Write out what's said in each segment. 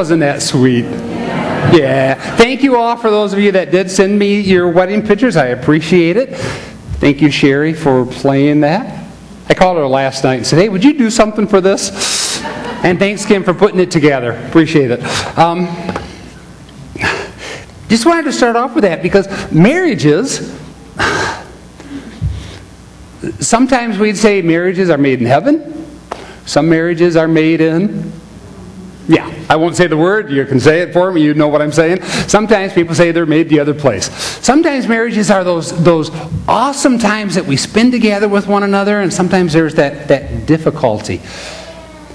Wasn't that sweet? Yeah. Thank you all for those of you that did send me your wedding pictures. I appreciate it. Thank you, Sherry, for playing that. I called her last night and said, hey, would you do something for this? And thanks, Kim, for putting it together. Appreciate it. Just wanted to start off with that because marriages, sometimes we'd say marriages are made in heaven. Some marriages are made in... Yeah, I won't say the word. You can say it for me. You know what I'm saying. Sometimes people say they're made the other place. Sometimes marriages are those awesome times that we spend together with one another, and sometimes there's that difficulty.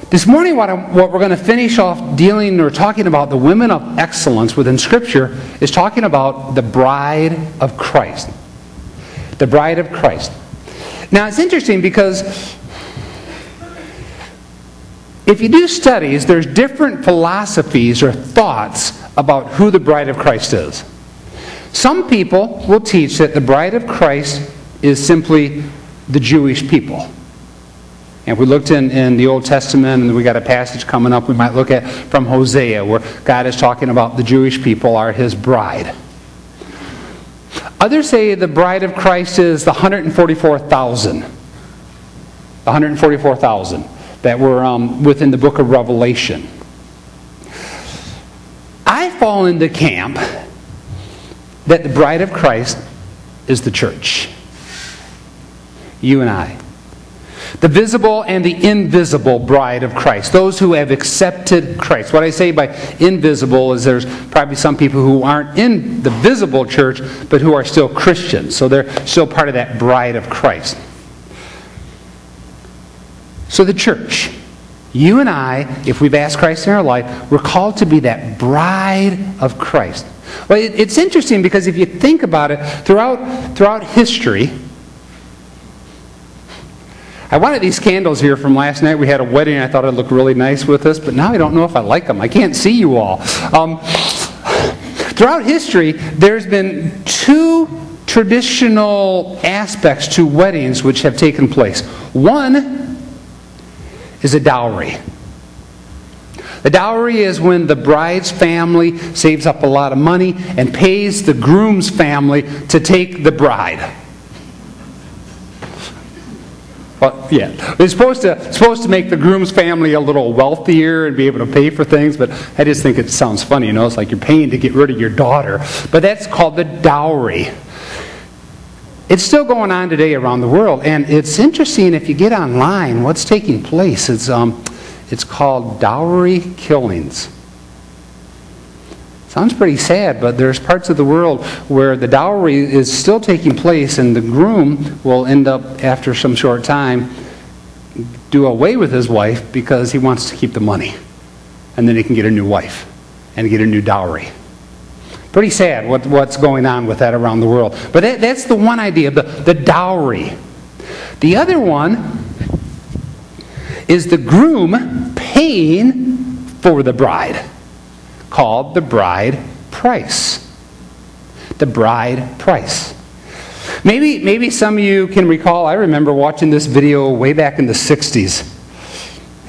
This morning, what we're going to finish off dealing or talking about the women of excellence within Scripture is talking about the bride of Christ. The bride of Christ. Now, it's interesting because if you do studies, there's different philosophies or thoughts about who the bride of Christ is. Some people will teach that the bride of Christ is simply the Jewish people. And if we looked in the Old Testament, and we got a passage coming up we might look at from Hosea, where God is talking about the Jewish people are His bride. Others say the bride of Christ is the 144,000. The 144,000. That were within the book of Revelation. I fall into camp that the bride of Christ is the church. You and I. The visible and the invisible bride of Christ. Those who have accepted Christ. What I say by invisible is there's probably some people who aren't in the visible church, but who are still Christians. So they're still part of that bride of Christ. So the church, you and I, if we've asked Christ in our life, we're called to be that bride of Christ. Well, it's interesting because if you think about it, throughout history, I wanted these candles here from last night. We had a wedding and I thought it'd look really nice with this, but now I don't know if I like them. I can't see you all. Throughout history, there's been two traditional aspects to weddings which have taken place. One is a dowry. The dowry is when the bride's family saves up a lot of money and pays the groom's family to take the bride. Well, yeah, it's supposed to make the groom's family a little wealthier and be able to pay for things, but I just think it sounds funny, it's like you're paying to get rid of your daughter. But that's called the dowry. It's still going on today around the world, and it's interesting if you get online what's taking place. It's called dowry killings. Sounds pretty sad, but there's parts of the world where the dowry is still taking place, and the groom will end up, after some short time, do away with his wife because he wants to keep the money, and then he can get a new wife and get a new dowry. Pretty sad what's going on with that around the world. But that's the one idea, the dowry. The other one is the groom paying for the bride, called the bride price. The bride price. Maybe some of you can recall, I remember watching this video way back in the 60s.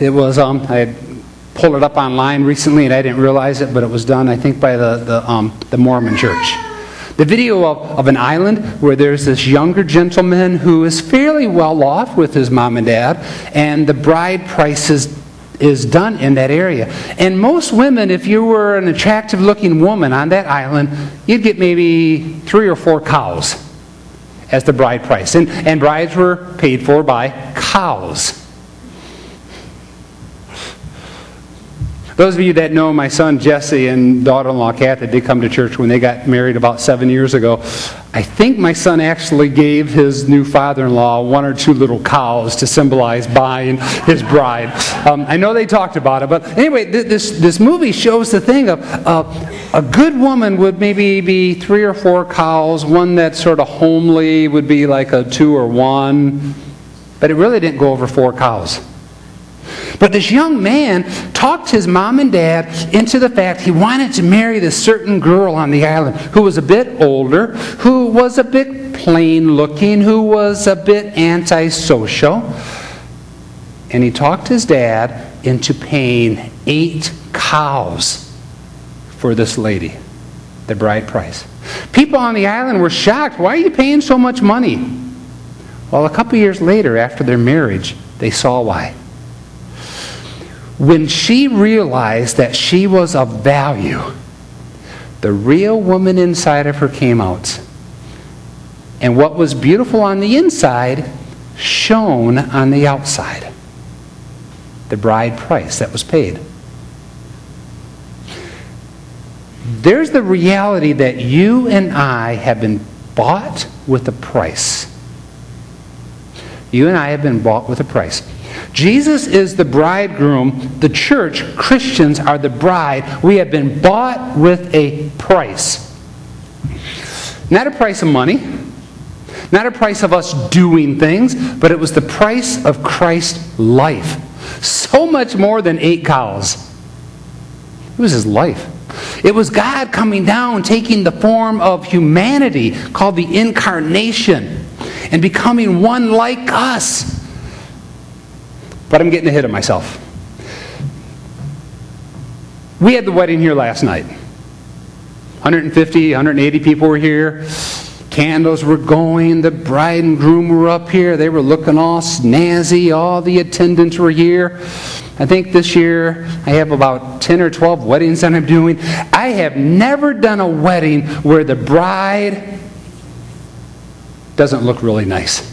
It was, I had pulled it up online recently and I didn't realize it, but it was done, I think, by the Mormon church. The video of an island where there's this younger gentleman who is fairly well off with his mom and dad, and the bride price is done in that area. And most women, if you were an attractive looking woman on that island, you'd get maybe 3 or 4 cows as the bride price. And brides were paid for by cows. Those of you that know my son Jesse and daughter-in-law Kathy, they come to church when they got married about 7 years ago. I think my son actually gave his new father-in-law 1 or 2 little cows to symbolize buying his bride. I know they talked about it, but anyway, this movie shows the thing of a good woman would maybe be 3 or 4 cows. One that's sort of homely would be like a 2 or 1, but it really didn't go over 4 cows. But this young man talked his mom and dad into the fact he wanted to marry this certain girl on the island who was a bit older, who was a bit plain looking, who was a bit antisocial. And he talked his dad into paying 8 cows for this lady, the bride price. People on the island were shocked. Why are you paying so much money? Well, a couple years later, after their marriage, they saw why. When she realized that she was of value, the real woman inside of her came out. And what was beautiful on the inside shone on the outside. The bride price that was paid. There's the reality that you and I have been bought with a price. You and I have been bought with a price. Jesus is the bridegroom. The church, Christians, are the bride. We have been bought with a price. Not a price of money. Not a price of us doing things. But it was the price of Christ's life. So much more than 8 cows. It was His life. It was God coming down, taking the form of humanity, called the incarnation, and becoming one like us. But I'm getting ahead of myself. We had the wedding here last night. 150, 180 people were here. Candles were going. The bride and groom were up here. They were looking all snazzy. All the attendants were here. I think this year I have about 10 or 12 weddings that I'm doing. I have never done a wedding where the bride doesn't look really nice.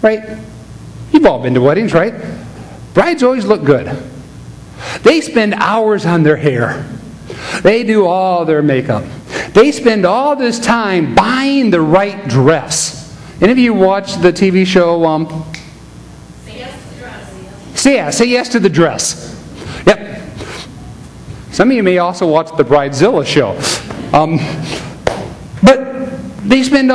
Right? You've all been to weddings, right? Brides always look good. They spend hours on their hair. They do all their makeup. They spend all this time buying the right dress. Any of you watch the TV show? Say Yes to the Dress. Say Yes to the Dress. Yep. Some of you may also watch the Bridezilla show. But they spend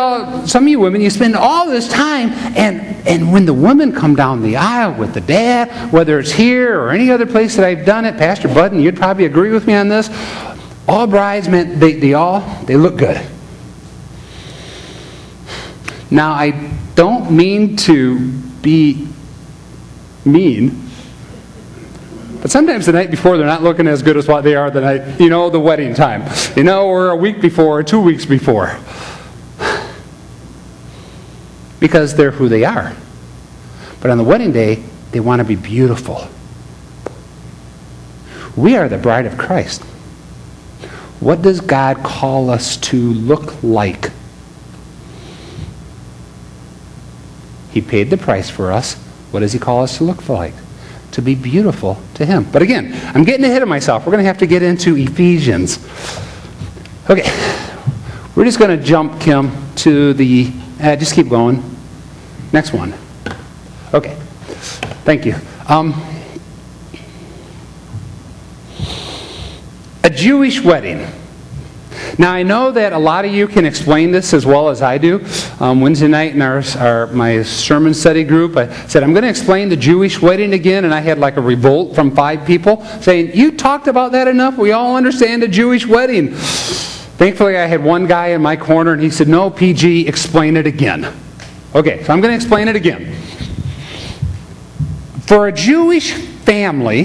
some of you women, you spend all this time, and when the women come down the aisle with the dad, whether it's here or any other place that I've done it, Pastor Budden, you'd probably agree with me on this, all brides, they look good. Now, I don't mean to be mean, but sometimes the night before they're not looking as good as what they are the night, the wedding time, or a week before or 2 weeks before. Because they're who they are. But on the wedding day, they want to be beautiful. We are the bride of Christ. What does God call us to look like? He paid the price for us. What does He call us to look like? To be beautiful to Him. But again, I'm getting ahead of myself. We're going to have to get into Ephesians. Okay. We're just going to jump, Kim, to the... just keep going. Next one. Okay. Thank you. A Jewish wedding. Now, I know that a lot of you can explain this as well as I do. Wednesday night in my sermon study group, I said, I'm going to explain the Jewish wedding again, and I had like a revolt from 5 people saying, you talked about that enough? We all understand a Jewish wedding. Thankfully, I had one guy in my corner, and he said, no, PG, explain it again. Okay, so I'm going to explain it again. For a Jewish family,